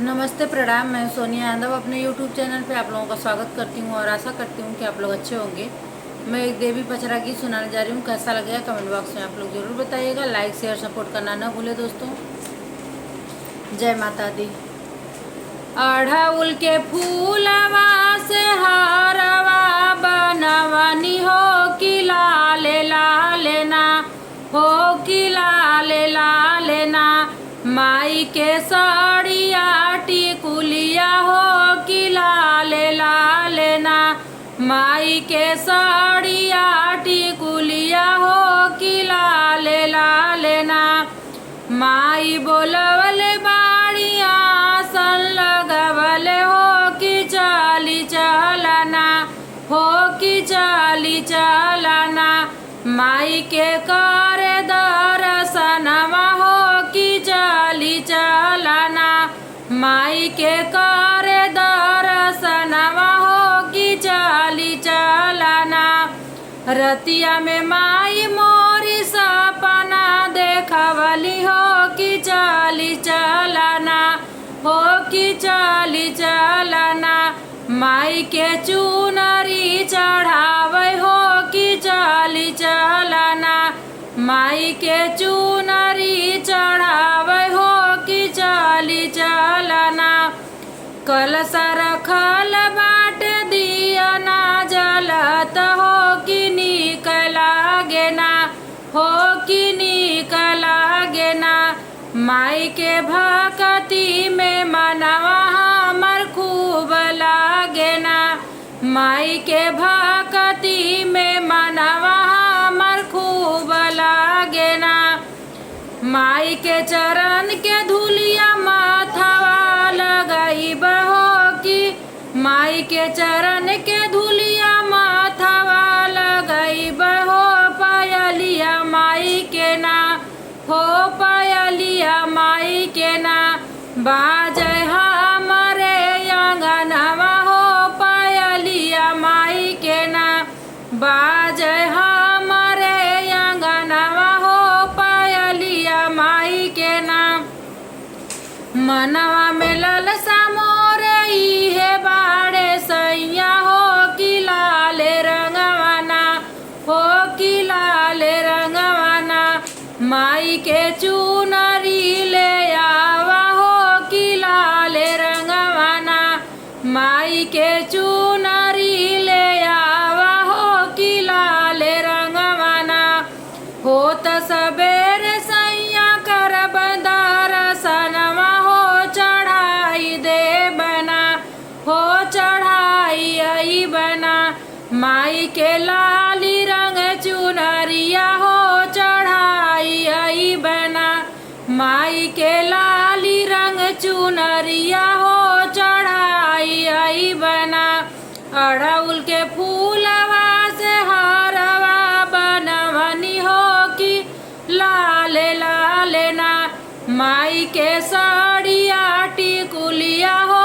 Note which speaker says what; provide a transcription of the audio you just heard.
Speaker 1: नमस्ते प्रणाम। मैं सोनिया यादव अपने YouTube चैनल पे आप लोगों का स्वागत करती हूँ और आशा करती हूँ कि आप लोग अच्छे होंगे। मैं एक देवी पचरा गीत सुनाने जा रही हूँ। कैसा लगेगा कमेंट बॉक्स में आप लोग जरूर बताइएगा। लाइक शेयर सपोर्ट करना ना भूले दोस्तों। जय माता दी। अढ़उल के फूलवा से हारवा बनवनी हो कि लाले लाले ना, हो कि लाले लाले ना। माई के साड़िया टिकुलिया हो कि लाले लाले ना। माई के साड़िया टिकुलिया हो कि लाले लाले ना। माई बोलवल बाड़िया सन लगवल हो कि चाली चलना, हो कि चाली चलना। माई के कर दर्शनवा हो कि चाली चलना। माई के कर दर्शनवा हो कि चाली चलना। रतिया में माई मोरी सपना देखवली हो कि चाली चलना, हो कि चाली चलना। माई के चुनरी चढ़ावे हो कि चाली चलना। माई के चुनरी चढ़ावे हो कि चाली चलना। कलश रखल बाट दिया ना जलत हो कि नीक लागे ना, हो कि नीक लागे ना। माई के भक्ति में मनवा हमर खूब लागे ना। माई के भक्ति में मनवा हमर खूब लागे ना। माई के चरण के धूलिया माथवा लगाई बहो कि, माई के चरण के धूलिया माथवा लगाई बहो। पायलिया माई के ना, हो पायलिया माई के ना। बाजे हमरे आंगनवा हो पायलिया माई के ना। बाजे हमरे आंगनवा हो पायलिया माई के ना। मनवा में ललसा मोर इहे बाड़े सैया हो कि लाले रंगवाना, हो कि लाले रंगवाना। माई के चुनरी ले आवा हो कि लाले रंगवाना। माई के चुनरी ले आवा हो कि लाले रंगवाना। होत सबेरे सैया करब दर्शनवा हो चढ़ाई दे बना, हो चढ़ाई आई बना। माई के लाली रंग चुनरिया हो चढ़ाई आई बना। माई के लाली रंग चुनरिया हो चढ़ाई आई बना। अढ़उल के फूलवा से हारवा बनवनी हो कि लाले लाले ना। माई के साड़िया टिकुलिया हो